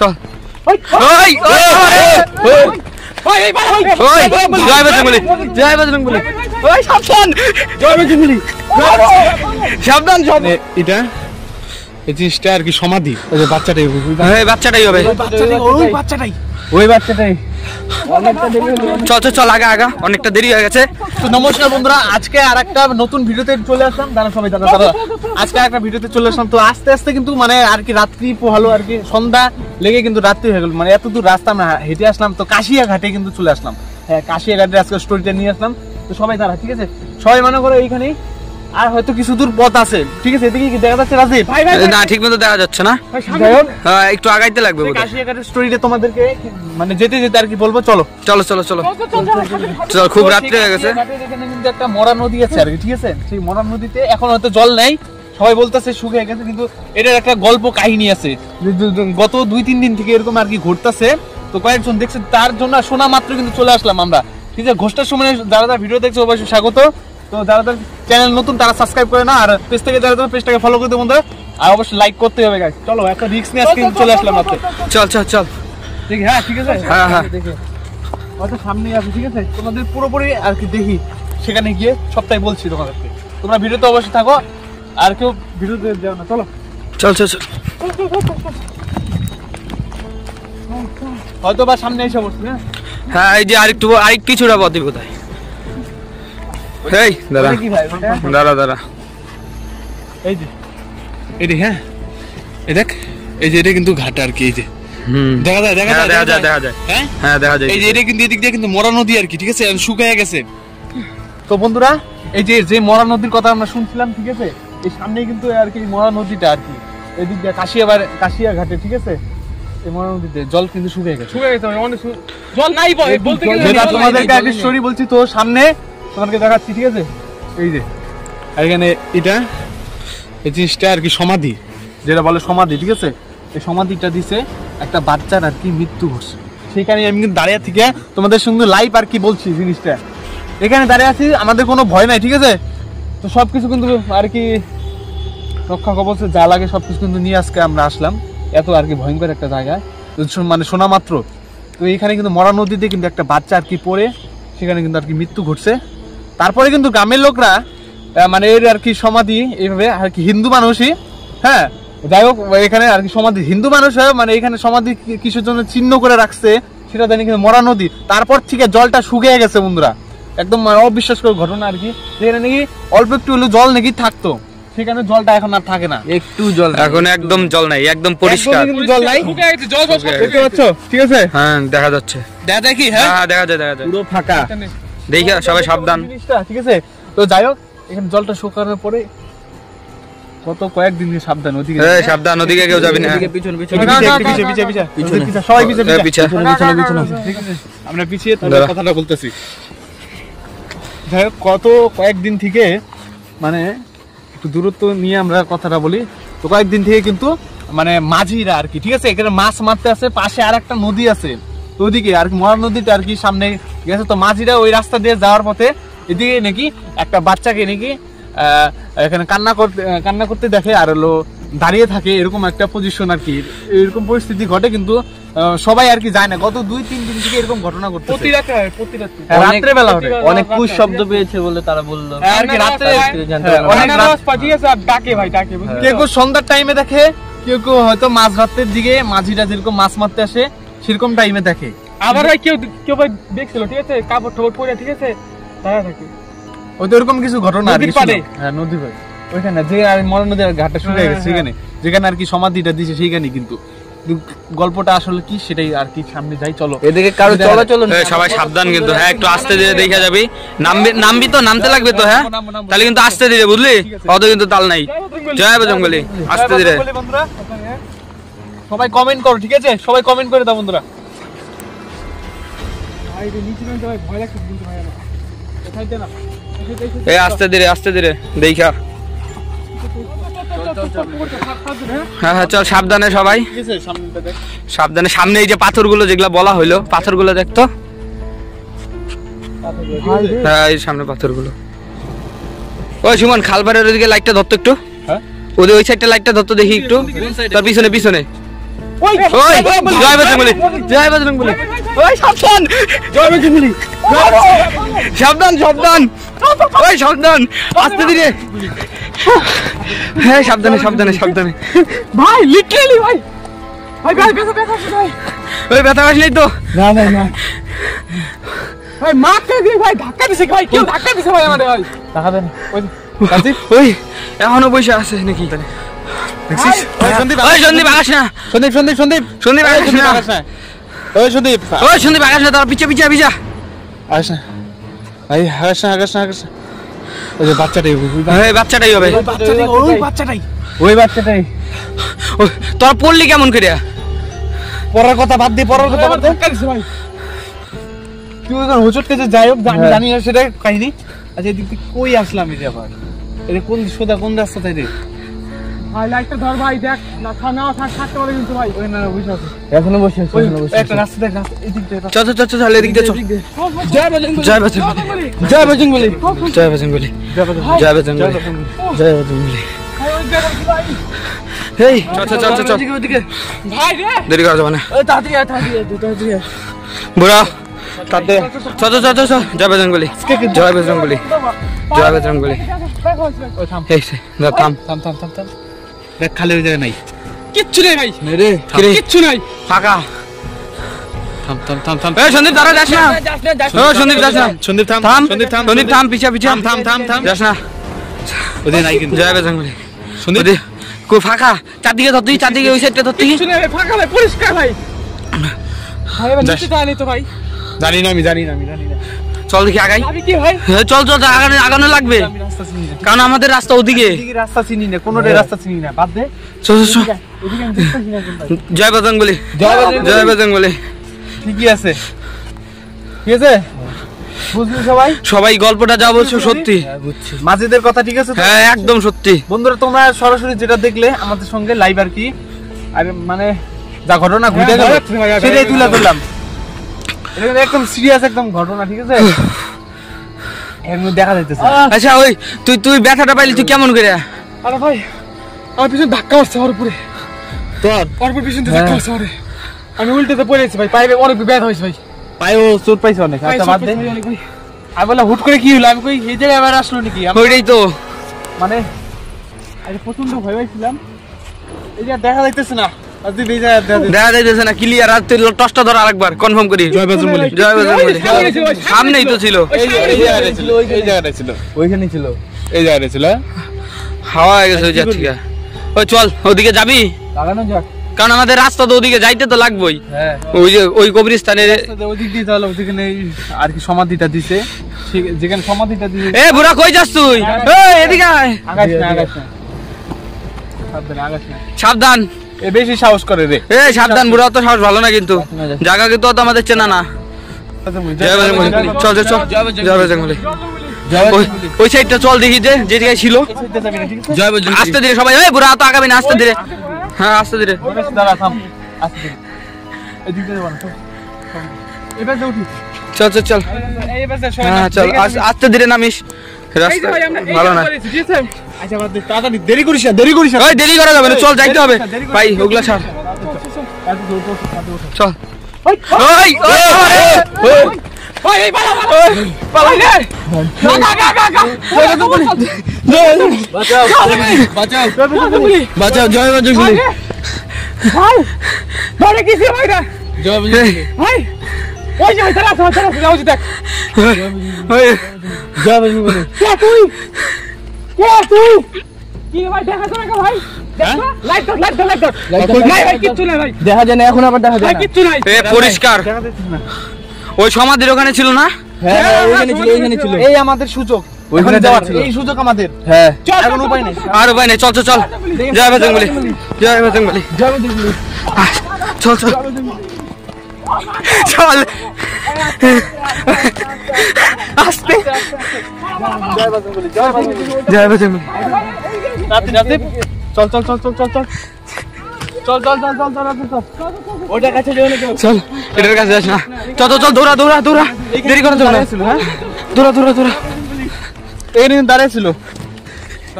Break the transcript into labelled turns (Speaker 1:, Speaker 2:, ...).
Speaker 1: চল ওই জয় বজরংবলী জয় বজরংবলী ওই সাবধান জয় বজরংবলী সাবধান সব এটা এই জিনিসটা আর কি সমাধি ওই যে বাচ্চাটাই হ্যাঁ বাচ্চাটাই হবে ওই বাচ্চাটাই চল আগা অনেকটা দেরি হয়ে গেছে। তো নমস্কার বন্ধুরা, আজকে আর একটা নতুন ভিডিওতে চলে আসলাম। দাঁড়া সবাই দাঁড়া আজকে একটা ভিডিওতে চলে আসলাম। তো আস্তে আস্তে কিন্তু মানে আর কি রাত্রি পোহালো আর কি, সন্ধ্যা লেগে কিন্তু রাত্রি হয়ে গেল। মানে এত দূর রাস্তা আমরা হেঁটে আসলাম, তো কাশিয়া ঘাটে কিন্তু চলে আসলাম। হ্যাঁ কাশিয়া ঘাটে আজকে স্টোরিটা নিয়ে আসলাম। তো সবাই দাঁড়া, ঠিক আছে? সবাই মনে করো এইখানেই, আর হয়তো কিছু দূর পথ আছে, ঠিক আছে? এদিকে কি দেখা যাচ্ছে রাজীব? না ঠিক মতো দেখা যাচ্ছে না, একটু আগাইতে লাগবে। কাশিয়াঘাটের স্টোরিটা তোমাদেরকে মানে যেতে যেতে আর কি বলবো। চলো খুব রাত্রি হয়ে গেছে। এখানে কিন্তু একটা মরা নদী আছে আর কি, ঠিক আছে? সেই মরা নদীতে এখন হয়তো জল নেই, সবাই বলতেছে শুকিয়ে গেছে, কিন্তু এটার একটা গল্প কাহিনী আছে। গত 2-3 দিন থেকে এরকম আর কি ঘটতেছে। তো কয়েকজন দেখছে, তার জন্য শোনা মাত্র কিন্তু চলে আসলাম আমরা, ঠিক আছে? ঘোষটার সময় যারা ভিডিও দেখছে অবশ্যই স্বাগত। তো যারা চ্যানেল নতুন তারা সাবস্ক্রাইব করে না, আর পেজ থেকে যারা পেজটাকে ফলো করতে বন্ধুরা, আর অবশ্যই লাইক করতে হবে গাইস। চলো একটা রিস্ক নিয়ে আজকে চলে আসলাম মাত্র। চল দেখি। হ্যাঁ ঠিক আছে, হ্যাঁ দেখে হয়তো সামনেই আছে, ঠিক আছে? তোমাদের পুরোপুরি আর কি দেখি, সেখানে গিয়ে সবটাই বলছি তোমাদেরকে। তোমরা ভিডিওতে অবশ্যই থাকো, আর কেউ ভিডিওতে যাও না। চল হয়তো বা সামনে এসে বসছি। হ্যাঁ এই যে আরেক কিছুটা পথই বোধ হয়। এই দাঁড়া এই যে এটি, হ্যাঁ এই দেখ, এই যে এটা কিন্তু ঘাট আর কি। এই যে দেখা যায় হ্যাঁ দেখা যায়। এই যে এটা কিন্তু এদিক দিয়ে কিন্তু মরা নদী আর কি, ঠিক আছে? শুকিয়ে গেছে। তো বন্ধুরা এই যে মরা নদীর কথা আমরা শুনছিলাম, ঠিক আছে? এই সামনেই কিন্তু আর কি মরা নদীটা আর কি, এদিক দিয়ে কাশিয়া ঘাটে, ঠিক আছে? এই মরা নদীতে জল কিন্তু শুকিয়ে গেছে জল নাই বলতে গেলে। তোমাদেরকে একটা স্টোরি বলছি, তো সামনে তোমাদেরকে দেখাচ্ছি, ঠিক আছে? এই যে এখানে এটা এই জিনিসটা আর কি সমাধি, যেটা বলে সমাধি, ঠিক আছে? এই সমাধিটা দিছে একটা বাচ্চার আর কি মৃত্যু ঘটছে। সেইখানে আমি কিন্তু দাঁড়িয়ে থেকে তোমাদের সঙ্গে লাইভ আর কি বলছি জিনিসটা। এখানে দাঁড়িয়ে আছি, আমাদের কোনো ভয় নাই, ঠিক আছে? তো সবকিছু কিন্তু আর কি রক্ষা কবচে যা লাগে সবকিছু কিন্তু নিয়ে আজকে আমরা আসলাম। এত আর কি ভয়ঙ্কর একটা জায়গায়, মানে শোনা মাত্র। তো এইখানে কিন্তু মরা নদীতে কিন্তু একটা বাচ্চা আর কি পড়ে সেখানে কিন্তু আর কি মৃত্যু ঘটছে। তারপরে কিন্তু গ্রামের লোকরা মানে এর আর কি সমাধি এইভাবে আর কি, হিন্দু মানুষই, হ্যাঁ যাই হোক এখানে আর কি সমাধি হিন্দু মানুষ মানে এখানে সমাধি কিসের জন্য চিহ্ন করে রাখছে সেটা জানি, কিন্তু মরা নদী। তারপর থেকে জলটা শুকিয়ে গেছে বন্ধুরা, একদম অবিশ্বাসকর ঘটনা আর কি। যেখানে নাকি অল্প একটু হলেও জল নাকি থাকতো, সেখানে জলটা এখন আর থাকে না, একটু জল এখন একদম জল নাই, একদম পরিষ্কার জল নাই, দেখতে পাচ্ছ? ঠিক আছে, হ্যাঁ দেখা যাচ্ছে, দেখা যায় কি? হ্যাঁ দেখা যায় পুরো ফাঁকা। দেখি সবাই সাবধান, ঠিক আছে? তো যাই হোক এখানে জলটা শুকানোর পরে কত কয়েকদিন সাবধান, ওদিকে সাবধান, ওদিকে কেউ যাবে না, সবাই আমরা পিছিয়ে কথাটা বলতেছি। যাই হোক কত কয়েকদিন থেকে মানে একটু দূরত্ব নিয়ে আমরা কথাটা বলি। তো কয়েকদিন থেকে কিন্তু মানে মাঝিরা আর কি, ঠিক আছে, এখানে মাছ মারতে আছে, পাশে আর একটা নদী আছে, তো ওদিকে আর কি মরা নদীটা আর কি সামনে গেছে। তো মাঝিরা ওই রাস্তা দিয়ে যাওয়ার পথে এদিকে নাকি একটা বাচ্চাকে নাকি এখানে কান্না করতে দেখে, আর হলো দাঁড়িয়ে থাকে, এরকম একটা পজিশন আর কি, এরকম পরিস্থিতি ঘটে। কিন্তু সবাই আর কি যায় না, গত 2-3 দিন থেকে এরকম ঘটনা ঘটছে। প্রতি রাত্রে বেলা হবে, অনেক কুশ শব্দ পেয়েছে বলে তারা বললো আর কি, রাত্রে কেউ সন্ধ্যার টাইমে দেখে, কেউ হয়তো মাঝ রাতের দিকে মাঝিরা যেরকম মাছ মারতে আসে সেরকম টাইমে দেখে। আবার কেউ ভাই দেখছিল, ঠিক আছে, কাপড় টাপড় পরে, ঠিক আছে, দাঁড়া থাকে, ওইতো এরকম কিছু ঘটনা আর কি। হ্যাঁ নদী ভাই ওইখানে যে মরা নদীর ঘাটটা শুকিয়ে গেছে, সেখানে যেখানে আর কি সমাধিটা দিয়েছে সেইখানে। কিন্তু গল্পটা আসলে কি সেটাই আর কি, সামনে যাই। চলো এদিকে কারো চলো সবাই সাবধান, কিন্তু হ্যাঁ একটু আস্তে ধীরে দেখা যাবি, নামবি তো, নামতে লাগবে তো, হ্যাঁ তাহলে কিন্তু আস্তে ধীরে, বুঝলি? অত কিন্তু তাল নাই। জয় বজরংবলী, আস্তে ধীরে। সবাই কমেন্ট করো, ঠিক আছে? সবাই কমেন্ট করে দাও বন্ধুরা। আস্তে ধীরে দেখা। হ্যাঁ চল সাবধানে সবাই, সাবধানে। সামনে এই যে পাথরগুলো যেগুলা বলা হইলো, পাথরগুলো দেখতো, হ্যাঁ এই সামনে পাথরগুলো। ওই সুমন খালপাড়ের ওদিকে লাইটটা ধরতো একটু, ওদের ওই সাইডটা লাইটটা ধরতো দেখি একটু, তার পিছনে ওই জয় বজরংবলী, জয় বজরংবলী। ওই সাবধান, জয় বজরংবলী, সাবধান সাবধান, ওই সাবধান, আস্তে ধীরে। হ্যাঁ সাবধানে সাবধানে সাবধানে ভাই, লিটারালি ভাই, ভাই ভাই ব্যথা ব্যথা ভাই, ওই ব্যথা আসলেই তো। না না না ভাই, মার কে দিয়ে ভাই ধাক্কা দিছে ভাই, কেউ ধাক্কা দিছে ভাই আমাদের ভাই, ধাক্কা দেন। ওই কাজী ওই এখনো বসে আছে নাকি দেখছিস? ওই সন্দীপ, ওই সন্দীপ আকাশ না, সন্দীপ সন্দীপ সন্দীপ সন্দীপ আকাশ না, ওই সন্দীপ, ওই সন্দীপ আকাশ না, তার পিছে পিছে পিছে আকাশ না ভাই, আকাশ না আকাশ না আকাশ না, ওই যে বাচ্চাটাই, ওই বাচ্চাটাই হবে, ওই বাচ্চাটাই, ওই বাচ্চাটাই, ওই বাচ্চাটাই। তোর পড়লি কেমন করে? পড়ার কথা বাদ দে, পড়ার কথা বাদ দে ভাই, তুই ওখানে হুচট কেটে যাই হোক, জানি না সেটা কাহিনী। আচ্ছা এদিক থেকে কই আসলাম এটা আবার? এটা কোন সোজা কোন রাস্তা তাই রে ভাই? লাইটটা ধর ভাই, দেখ না না থাকতে পারে কিন্তু ভাই। ওই না বসে আছে, এখনো বসে আছে, এখনো বসে আছে। একটা রাস্তা দেখ, এদিক দিয়ে চল চল চল চল, এদিক দিয়ে চল। জয় বজরংবলী, জয় বজরংবলী, জয় বজরংবলী, জয় বজরংবলী, জয় বজরংবলী, জয় বজরংবলী। এই চল চল চল চল ওদিকে ভাই রে, দেরি করা যাবে না। ওই তাড়াতাড়ি আয়, তাড়াতাড়ি আয় বুড়া, তাতে চল চল চল চল। জয় বজরংবলী, জয় বজরংবলী, জয় বজরংবলী। এই থাম থাম থাম থাম থাম, দেখ খালি ওই জায়গা নাই, কিচ্ছু নেই ভাই, রে কিচ্ছু নাই, ফাঁকা। থাম থাম থাম থাম, এই সন্দীপ দাঁড়া, যাস না, ও সন্দীপ যাস না, সন্দীপ থাম থাম, সন্দীপ থাম, সন্দীপ থাম, পিছা পিছা থাম থাম থাম, যাস না, ওদের নাই কিন্তু। জয় বজরংবলী, সন্দীপ কো ফাঁকা, চারদিকে ধর তুই, চারদিকে ওই সাইডটা ধর তুই, কিচ্ছু নেই ফাঁকা ভাই, পরিষ্কার ভাই। ভাই এবার নিচে জানি তো ভাই, জানি না আমি, জানি না আমি, জানি না। চল দেখি আগাই, কি ভাই? চল চল, আগানো লাগবে, কারণ আমাদের রাস্তা ওদিকে, রাস্তা চিনি না, কোন রাস্তা চিনি না, বাদ দে। চল চল, জয় বজরংবলী, জয় বজরংবলী। ঠিকই আছে, ঠিক আছে, বুঝলি সবাই? সবাই গল্পটা যা বলছো সত্যি, বুঝছি মাঝিদের কথা, ঠিক আছে? হ্যাঁ একদম সত্যি। বন্ধুরা তোমরা সরাসরি যেটা দেখলে আমাদের সঙ্গে লাইভ আর কি, আর মানে যা ঘটনা ঘটে গেল সেটাই তুলে ধরলাম। এটা একদম সিরিয়াস একদম ঘটনা, ঠিক আছে? এমনি দেখা যাইতেছে। আচ্ছা ওই তুই ব্যথাটা পাইলি তুই কেমন করে? আরে ভাই আমার পিছনে ধাক্কা মারছে ওর উপরে, তোর ওর উপরে পিছনে ধাক্কা মারছে ওরে, আমি উল্টেতে পড়ে গেছি ভাই, পায়ে অনেক ব্যথা হয়েছে ভাই, পায়েও চোট পাইছে অনেক। আচ্ছা বাদ দে, আমি বললাম হুট করে কি হলো, আমি কই এই জায়গায় আবার আসলো নাকি? ওইটাই তো মানে আরে প্রচন্ড ভয় পাইছিলাম, এই যে দেখা যাইতেছে না, দেখা যাইতেছে না ক্লিয়ার। আর তুই টসটা ধর আরেকবার কনফার্ম করি। জয় বজরংবলী, জয় বজরংবলী, সামনেই তো ছিল, এই জায়গাটাই ছিল, এই জায়গাটাই ছিল, ওইখানেই ছিল, এই জায়গাটাই ছিল। হাওয়া হয়ে গেছে ওই যা, ঠিক আছে ওই চল ওদিকে যাবি, লাগানো যাক, কারণ আমাদের রাস্তা তো ওদিকে যাইতে তো লাগবেই। হ্যাঁ ওই যে ওই কবরস্থানের ওদিক দিয়ে চল, ওদিকে আর কি সমাধিটা দিছে, যেখানে সমাধিটা দিছে। এ বুড়া কই যাস তুই? এই এদিকে আয়, আগাস না আগাস না, সাবধান আগাস না, সাবধান, এ বেশি সাহস করে রে। এ সাবধান, বুড়া তো সাহস ভালো না কিন্তু, জায়গা কিন্তু তো আমাদের চেনা না। জয় বজরংবলী, চল চল চল, জয় বজরংবলী, ওই সাইডটা চল দেখি যে জায়গায় ছিল। জয় বজরংবলী, আস্তে ধীরে সবাই, এই বুড়া তো আগাবি না, আস্তে ধীরে, হ্যাঁ আস্তে ধীরে, দাঁড়া থাম, আস্তে ধীরে, এদিক দিয়ে যাবা, এবার দে উঠি, চল চল চল, এই পাশে সবাই, হ্যাঁ চল আস্তে ধীরে নামিস, রাস্তা ভালো না। আচ্ছা বাদ দে, তাড়াতাড়ি, দেরি করিস না, দেরি করিস না, ওই দেরি করা যাবে না, চল যাইতে হবে ভাই, ওগুলা ছাড়, চল। ওই ওই ওই ওই এই পালা পালা রে, গা গা গা গা, বাঁচাও বাঁচাও বাঁচাও, জয় বজরংবলী ভাই, ধরে কিসে ভাই রে, জয় বজরংবলী ভাই, ওই যে চলা চলা চলা যাও দেখ, ওই জয় বজরংবলী, কে তুই, কে তুই, কি ভাই দেখা যায় না ভাই, দেখো লাইট দাও লাইট দাও লাইট দাও, নাই ভাই কিচ্ছু নাই ভাই, দেখা যায় না এখন, আবার দেখা যায় না, কিচ্ছু নাই, এ পরিষ্কার দেখা যাচ্ছে না। ওই সমাধির ওখানে ছিল না? হ্যাঁ ওইখানে ছিল, ওইখানে ছিল, এই আমাদের সুযোগ, ওইখানে যাওয়ার ছিল, এই সুযোগ আমাদের। হ্যাঁ এখন উপায় নেই, আর উপায় নেই, চল চল চল, জয় বজরংবলী, জয় বজরংবলী, জয় বজরংবলী, চল চল চল, আস্তে, জয় বজরংবলী, জয় বজরংবলী, জয় বজরংবলী, রাতে রাতে, চল চল চল চল চল চল চল চল চল চল চল চল, ওটার কাছে যাও না, চল এটার কাছে যাস না, চল চল চল, দৌড়া দৌড়া দৌড়া, দেরি করে দৌড়া, হ্যাঁ দৌড়া দৌড়া দৌড়া, এই নিয়ে দাঁড়ায় ছিল।